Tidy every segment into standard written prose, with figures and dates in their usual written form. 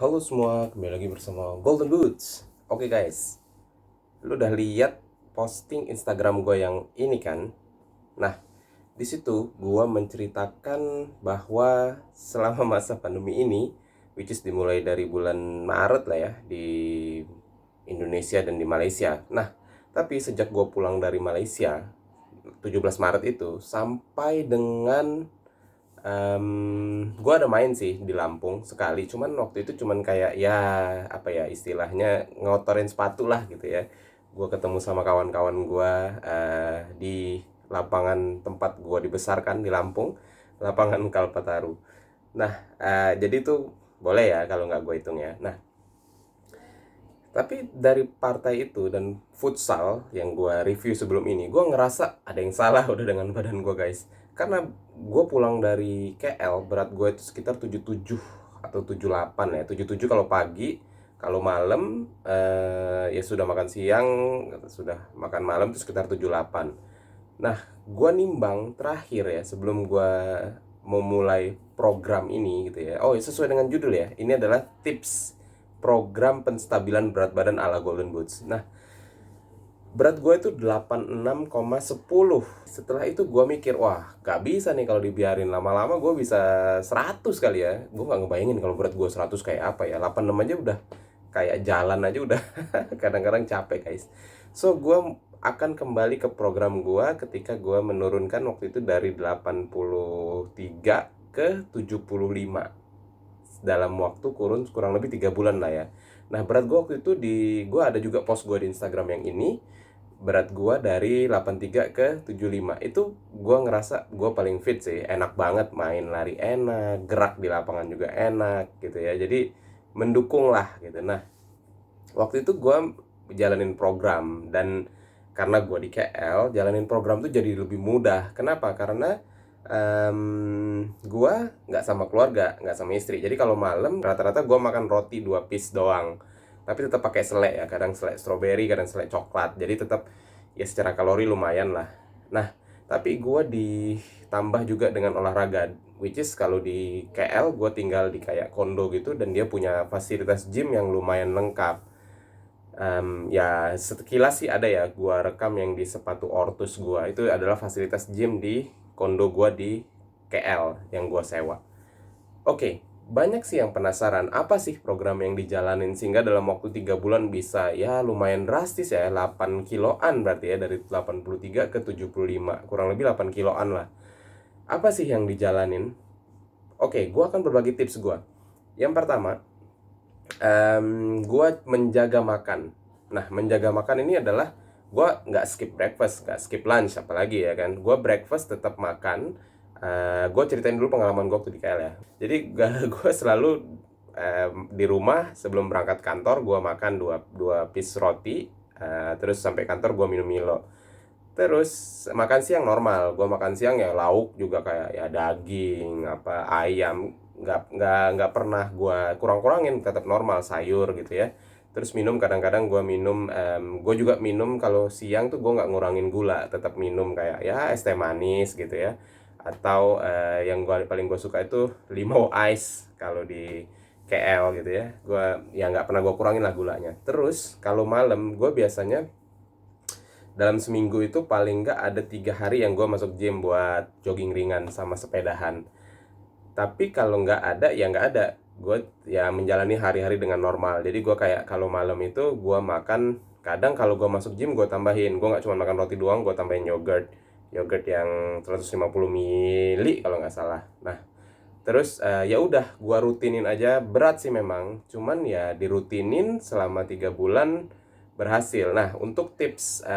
Halo semua, kembali lagi bersama Golden Boots. Oke guys, lu udah lihat posting Instagram gue yang ini kan? Nah, di situ gue menceritakan bahwa selama masa pandemi ini, which is dimulai dari bulan Maret lah ya, di Indonesia dan di Malaysia. Nah, tapi sejak gue pulang dari Malaysia, 17 Maret itu, sampai dengan gue ada main sih di Lampung sekali, cuman waktu itu cuman kayak ya apa ya istilahnya ngotorin sepatu lah gitu ya. Gue ketemu sama kawan-kawan gue di lapangan tempat gue dibesarkan di Lampung, lapangan Kalpataru. Nah, jadi itu boleh ya kalau nggak gue hitung ya. Nah, tapi dari partai itu dan futsal yang gue review sebelum ini, gue ngerasa ada yang salah udah dengan badan gue guys. Karena gue pulang dari KL, berat gue itu sekitar 77 atau 78 ya. 77 kalau pagi, kalau malam ya sudah makan siang, sudah makan malam itu sekitar 78. Nah, gue nimbang terakhir ya sebelum gue mau mulai program ini gitu ya. Oh, sesuai dengan judul ya. Ini adalah tips program penstabilan berat badan ala Golden Boots. Nah, berat gue itu 86,10. Setelah itu gue mikir, wah gak bisa nih kalau dibiarin lama-lama gue bisa 100 kali ya. Gue gak ngebayangin kalau berat gue 100 kayak apa ya. 86 aja udah kayak jalan aja udah kadang-kadang capek guys. So gue akan kembali ke program gue ketika gue menurunkan waktu itu dari 83 ke 75 dalam waktu kurang lebih 3 bulan lah ya. Nah, berat gue waktu itu gue ada juga post gue di Instagram yang ini, berat gue dari 83 ke 75. Itu gue ngerasa gue paling fit sih, enak banget, main lari enak, gerak di lapangan juga enak gitu ya. Jadi mendukung lah gitu. Nah, waktu itu gue jalanin program, dan karena gue di KL jalanin program tuh jadi lebih mudah. Kenapa? Karena gue nggak sama keluarga, nggak sama istri. Jadi kalau malam rata-rata gue makan roti 2 piece doang, tapi tetap pakai selai ya, kadang selai stroberi, kadang selai coklat. Jadi tetap ya secara kalori lumayan lah. Nah, tapi gue ditambah juga dengan olahraga, which is kalau di KL gue tinggal di kayak kondo gitu, dan dia punya fasilitas gym yang lumayan lengkap. Ya sekilas sih ada ya, gua rekam yang di sepatu Ortus gua itu adalah fasilitas gym di kondo gua di KL yang gua sewa. Oke, banyak sih yang penasaran apa sih program yang dijalanin sehingga dalam waktu 3 bulan bisa ya lumayan drastis ya, 8 kiloan berarti ya, dari 83 ke 75, kurang lebih 8 kiloan lah. Apa sih yang dijalanin? Oke, gua akan berbagi tips gua. Yang pertama, gue menjaga makan. Nah, menjaga makan ini adalah gue nggak skip breakfast, nggak skip lunch, apalagi ya kan. Gue breakfast tetap makan. Gue ceritain dulu pengalaman gue waktu di KL ya. Jadi gue selalu di rumah sebelum berangkat kantor gue makan dua piece roti. Terus sampai kantor gue minum Milo. Terus makan siang normal, gue makan siang ya lauk juga kayak ya daging, apa ayam, nggak pernah gue kurang-kurangin, tetap normal sayur gitu ya. Terus minum kadang-kadang gue minum, gue juga minum kalau siang tuh gue nggak ngurangin gula, tetap minum kayak ya es teh manis gitu ya. Atau yang paling gue suka itu limau ice kalau di KL gitu ya. Gue ya nggak pernah gue kurangin lah gulanya. Terus kalau malam gue biasanya dalam seminggu itu paling nggak ada 3 hari yang gue masuk gym buat jogging ringan sama sepedahan. Tapi kalau nggak ada ya nggak ada, gue ya menjalani hari-hari dengan normal. Jadi gue kayak kalau malam itu gue makan, kadang kalau gue masuk gym gue tambahin, gue nggak cuma makan roti doang, gue tambahin yogurt, yogurt yang 150 mili kalau nggak salah. Nah, terus ya udah gue rutinin aja. Berat sih memang, cuman ya dirutinin selama 3 bulan berhasil. Nah, untuk tips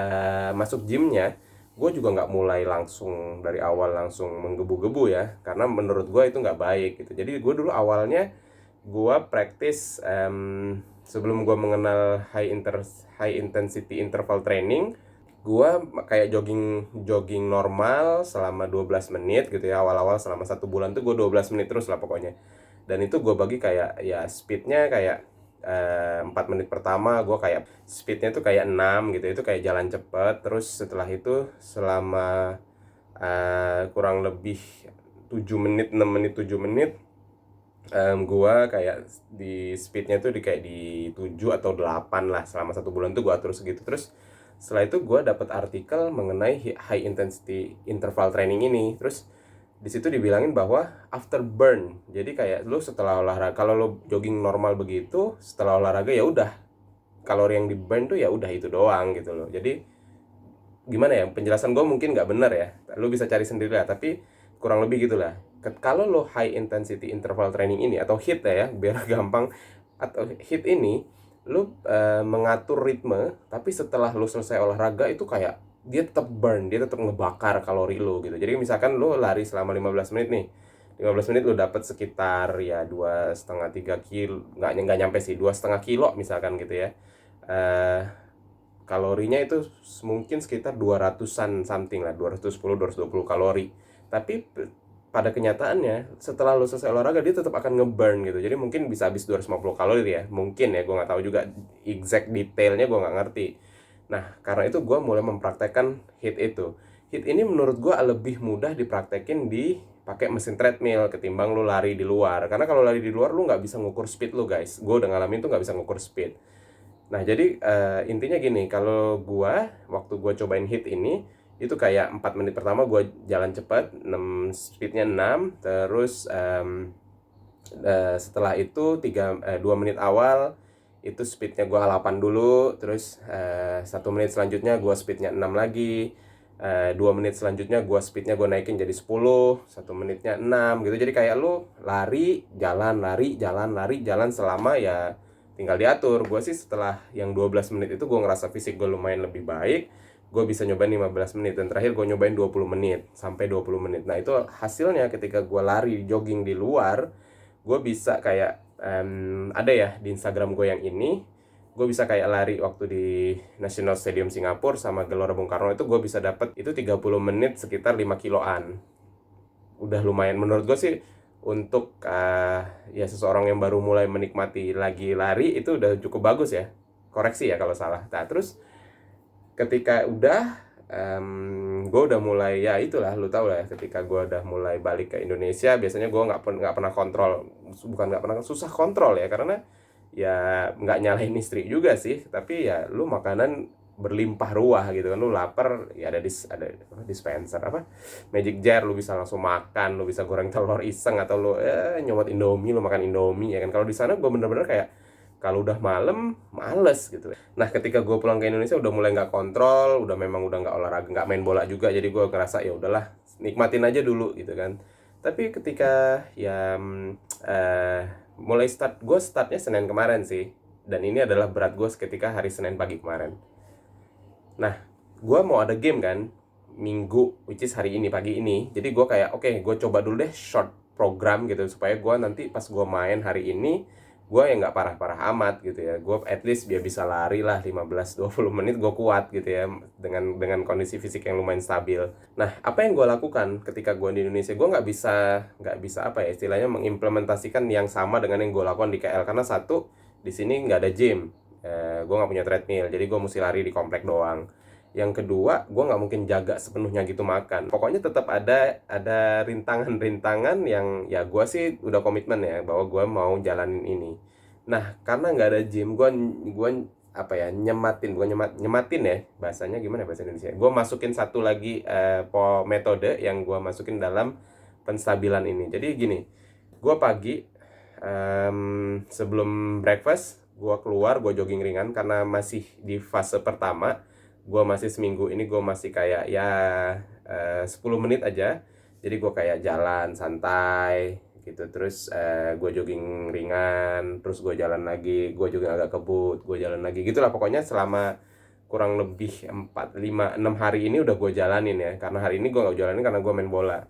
masuk gymnya, gue juga nggak mulai langsung dari awal langsung menggebu-gebu ya, karena menurut gue itu nggak baik gitu. Jadi gue dulu awalnya gue praktis, sebelum gue mengenal high intensity interval training, gue kayak jogging jogging normal selama 12 menit gitu ya. Awal-awal selama 1 bulan tuh gue 12 menit terus lah pokoknya. Dan itu gue bagi kayak ya speednya kayak 4 menit pertama gue kayak speednya tuh kayak 6 gitu, itu kayak jalan cepet. Terus setelah itu selama kurang lebih 7 menit, 6 menit, 7 menit, Gua kayak di speednya tuh kayak di 7 atau 8 lah, selama 1 bulan tuh gua atur segitu. Terus setelah itu gua dapat artikel mengenai high intensity interval training ini. Terus di situ dibilangin bahwa after burn, jadi kayak lu setelah olahraga, kalau lu jogging normal begitu, setelah olahraga ya udah, kalori yang di burn tuh ya udah itu doang gitu loh. Jadi gimana ya, penjelasan gue mungkin nggak benar ya, lu bisa cari sendiri lah, tapi kurang lebih gitulah. Kalau lo high intensity interval training ini atau HIIT ya biar gampang, atau HIIT ini lu mengatur ritme, tapi setelah lu selesai olahraga itu kayak dia tetap burn, dia tetap ngebakar kalori lu gitu. Jadi misalkan lu lari selama 15 menit nih, 15 menit lu dapat sekitar ya 2,5-3 kilo, nggak nyampe sih, 2,5 kilo misalkan gitu ya. eh Kalorinya itu mungkin sekitar 200-an something lah, 210-220 kalori. Tapi pada kenyataannya setelah lo selesai olahraga dia tetap akan ngeburn gitu. Jadi mungkin bisa habis 250 kalori ya, mungkin ya, gue nggak tahu juga exact detailnya, gue nggak ngerti. Nah, karena itu gue mulai mempraktekkan HIIT itu. HIIT ini menurut gue lebih mudah dipraktekin di pakai mesin treadmill ketimbang lu lari di luar. Karena kalau lari di luar lu nggak bisa ngukur speed lu guys. Gue udah ngalamin tuh nggak bisa ngukur speed. Nah, jadi intinya gini, kalau gua waktu gua cobain HIIT ini, itu kayak 4 menit pertama gua jalan cepat, speednya 6, terus setelah itu 2 menit awal itu speednya gua 8 dulu, terus 1 menit selanjutnya gua speednya 6 lagi, 2 menit selanjutnya gua speednya gua naikin jadi 10, 1 menitnya 6 gitu. Jadi kayak lu lari, jalan, lari, jalan, lari, jalan selama ya tinggal diatur. Gue sih setelah yang 12 menit itu gue ngerasa fisik gue lumayan lebih baik, gue bisa nyobain 15 menit, dan terakhir gue nyobain 20 menit sampai 20 menit. Nah itu hasilnya ketika gue lari jogging di luar, gue bisa kayak ada ya di Instagram gue yang ini, gue bisa kayak lari waktu di National Stadium Singapura sama Gelora Bung Karno, itu gue bisa dapat itu 30 menit sekitar 5 kiloan. Udah lumayan menurut gue sih untuk ya seseorang yang baru mulai menikmati lagi lari, itu udah cukup bagus ya. Koreksi ya kalau salah. Nah terus ketika udah gue udah mulai, ya itulah lu tau lah ya, ketika gue udah mulai balik ke Indonesia biasanya gue nggak pernah kontrol, bukan nggak pernah, susah kontrol ya, karena ya nggak nyalahin istri juga sih, tapi ya lu makanan berlimpah ruah gitu kan, lu lapar ya ada dispenser apa, magic jar, lu bisa langsung makan, lu bisa goreng telur iseng, atau lu nyomot Indomie, lu makan Indomie ya kan. Kalau di sana gue bener-bener kayak kalau udah malam males gitu. Nah ketika gue pulang ke Indonesia udah mulai nggak kontrol, udah memang udah nggak olahraga, nggak main bola juga, jadi gue ngerasa ya udahlah, nikmatin aja dulu gitu kan. Tapi ketika ya mulai gue startnya Senin kemarin sih, dan ini adalah berat gue ketika hari Senin pagi kemarin. Nah gue mau ada game kan Minggu, which is hari ini pagi ini, jadi gue kayak oke, gue coba dulu deh short program gitu, supaya gue nanti pas gue main hari ini gue yang nggak parah-parah amat gitu ya, gue at least biar bisa lari lah 15-20 menit, gue kuat gitu ya, dengan kondisi fisik yang lumayan stabil. Nah apa yang gue lakukan ketika gue di Indonesia, gue nggak bisa apa ya istilahnya mengimplementasikan yang sama dengan yang gue lakukan di KL, karena satu, di sini nggak ada gym, gue nggak punya treadmill, jadi gue mesti lari di komplek doang. Yang kedua, gue nggak mungkin jaga sepenuhnya gitu makan. Pokoknya tetap ada rintangan-rintangan yang ya gue sih udah komitmen ya bahwa gue mau jalanin ini. Nah, karena nggak ada gym, gue apa ya, nyematin, bukan nyematin ya, bahasanya gimana bahasa Indonesia? Gue masukin satu lagi metode yang gue masukin dalam penstabilan ini. Jadi gini, gue pagi sebelum breakfast gue keluar, gue jogging ringan karena masih di fase pertama. Gue masih seminggu ini gue masih kayak ya 10 menit aja, jadi gue kayak jalan santai gitu, terus gue jogging ringan, terus gue jalan lagi, gue jogging agak kebut, gue jalan lagi gitulah, pokoknya selama kurang lebih 4, 5, 6 hari ini udah gue jalanin ya, karena hari ini gue gak jalanin karena gue main bola.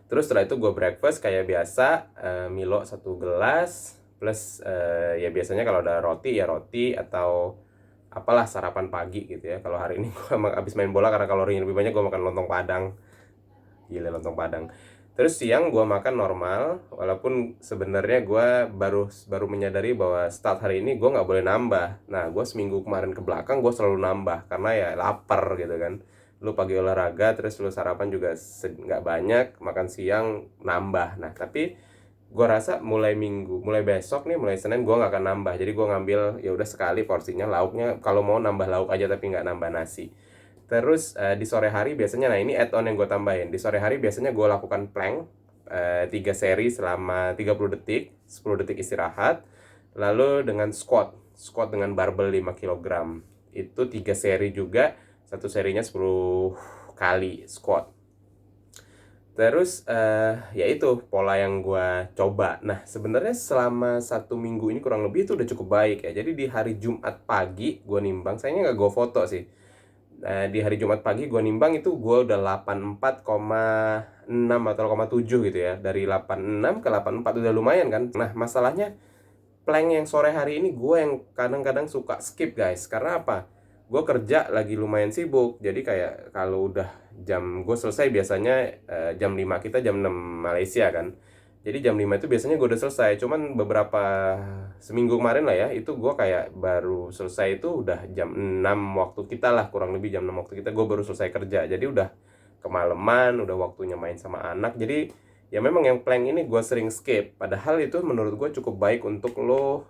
Terus setelah itu gue breakfast kayak biasa, Milo 1 gelas, plus ya biasanya kalau ada roti ya roti, atau apalah sarapan pagi gitu ya. Kalau hari ini gue emang abis main bola, karena kalorinya lebih banyak, gue makan lontong Padang. Gila, lontong Padang. Terus siang gue makan normal, walaupun sebenarnya gue baru menyadari bahwa start hari ini gue nggak boleh nambah. Nah gue seminggu kemarin ke belakang gue selalu nambah karena ya lapar gitu kan. Lu pagi olahraga terus lu sarapan juga nggak banyak, makan siang nambah. Nah tapi gue rasa mulai besok nih, mulai Senin gue nggak akan nambah. Jadi gue ngambil ya udah sekali porsinya, lauknya kalau mau nambah lauk aja tapi nggak nambah nasi. Terus di sore hari biasanya, nah ini add-on yang gue tambahin. Di sore hari biasanya gue lakukan plank 3 seri selama 30 detik, 10 detik istirahat. Lalu dengan squat dengan barbel 5 kg. Itu 3 seri juga, satu serinya 10 kali squat. Terus ya itu pola yang gue coba. Nah sebenarnya selama 1 minggu ini kurang lebih itu udah cukup baik ya. Jadi di hari Jumat pagi gue nimbang, sayangnya nggak gue foto sih. Di hari Jumat pagi gue nimbang itu gue udah 84,6 atau 0,7 gitu ya. Dari 86 ke 84 udah lumayan kan. Nah masalahnya plank yang sore hari ini gue yang kadang-kadang suka skip guys. Karena apa? Gue kerja lagi lumayan sibuk. Jadi kayak kalau udah gue selesai biasanya jam 5, kita jam 6 Malaysia kan. Jadi jam 5 itu biasanya gue udah selesai. Cuman seminggu kemarin lah ya, itu gue kayak baru selesai itu udah jam 6 waktu kita lah, kurang lebih jam 6 waktu kita gue baru selesai kerja. Jadi udah kemalaman, udah waktunya main sama anak. Jadi ya memang yang plank ini gue sering skip. Padahal itu menurut gue cukup baik untuk lo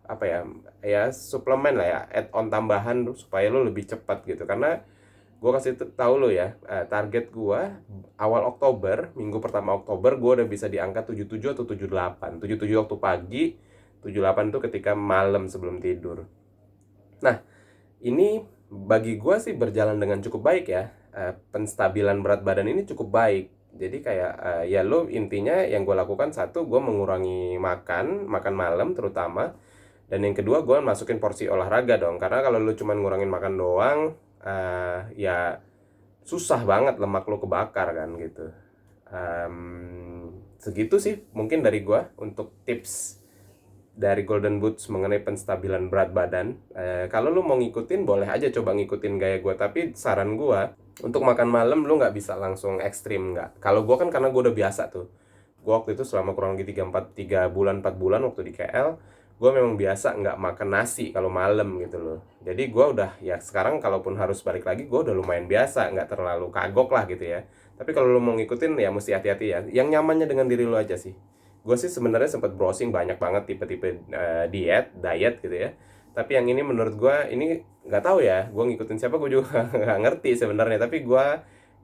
apa ya suplemen lah ya, add on tambahan supaya lo lebih cepat gitu. Karena gue kasih tahu lo ya, target gue awal Oktober, minggu pertama Oktober gue udah bisa di angka 77 atau 78. 77 waktu pagi, 78 itu ketika malam sebelum tidur. Nah ini bagi gue sih berjalan dengan cukup baik ya. Penstabilan berat badan ini cukup baik. Jadi kayak ya lo intinya yang gue lakukan, satu, gue mengurangi makan malam terutama. Dan yang kedua, gue masukin porsi olahraga dong. Karena kalau lo cuma ngurangin makan doang, ya susah banget lemak lo kebakar kan gitu. Segitu sih mungkin dari gue untuk tips dari Golden Boots mengenai penstabilan berat badan. Kalau lu mau ngikutin, boleh aja coba ngikutin gaya gue. Tapi saran gue, untuk makan malam lu nggak bisa langsung ekstrim, nggak. Kalau gue kan karena gue udah biasa tuh. Gue waktu itu selama kurang lebih 3 bulan 4 bulan waktu di KL, gue memang biasa nggak makan nasi kalau malam gitu loh. Jadi gue udah, ya sekarang kalaupun harus balik lagi, gue udah lumayan biasa, nggak terlalu kagok lah gitu ya. Tapi kalau lu mau ngikutin ya mesti hati-hati ya. Yang nyamannya dengan diri lu aja sih. Gue sih sebenarnya sempat browsing banyak banget tipe-tipe diet gitu ya. Tapi yang ini menurut gue ini nggak tahu ya, gue ngikutin siapa gue juga nggak ngerti sebenarnya. Tapi gue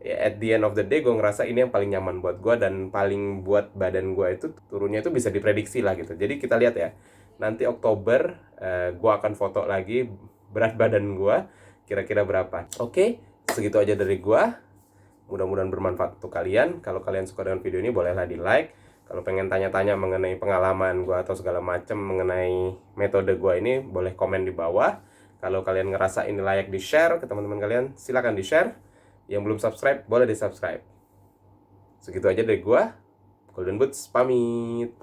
ya, at the end of the day gue ngerasa ini yang paling nyaman buat gue dan paling buat badan gue itu turunnya itu bisa diprediksi lah gitu. Jadi kita lihat ya, nanti Oktober gue akan foto lagi berat badan gue kira-kira berapa. Oke, segitu aja dari gue. Mudah-mudahan bermanfaat untuk kalian. Kalau kalian suka dengan video ini, bolehlah di like. Kalau pengen tanya-tanya mengenai pengalaman gue atau segala macam mengenai metode gue ini, boleh komen di bawah. Kalau kalian ngerasa ini layak di-share ke teman-teman kalian, silakan di-share. Yang belum subscribe, boleh di-subscribe. Segitu aja dari gue. Golden Boots, pamit.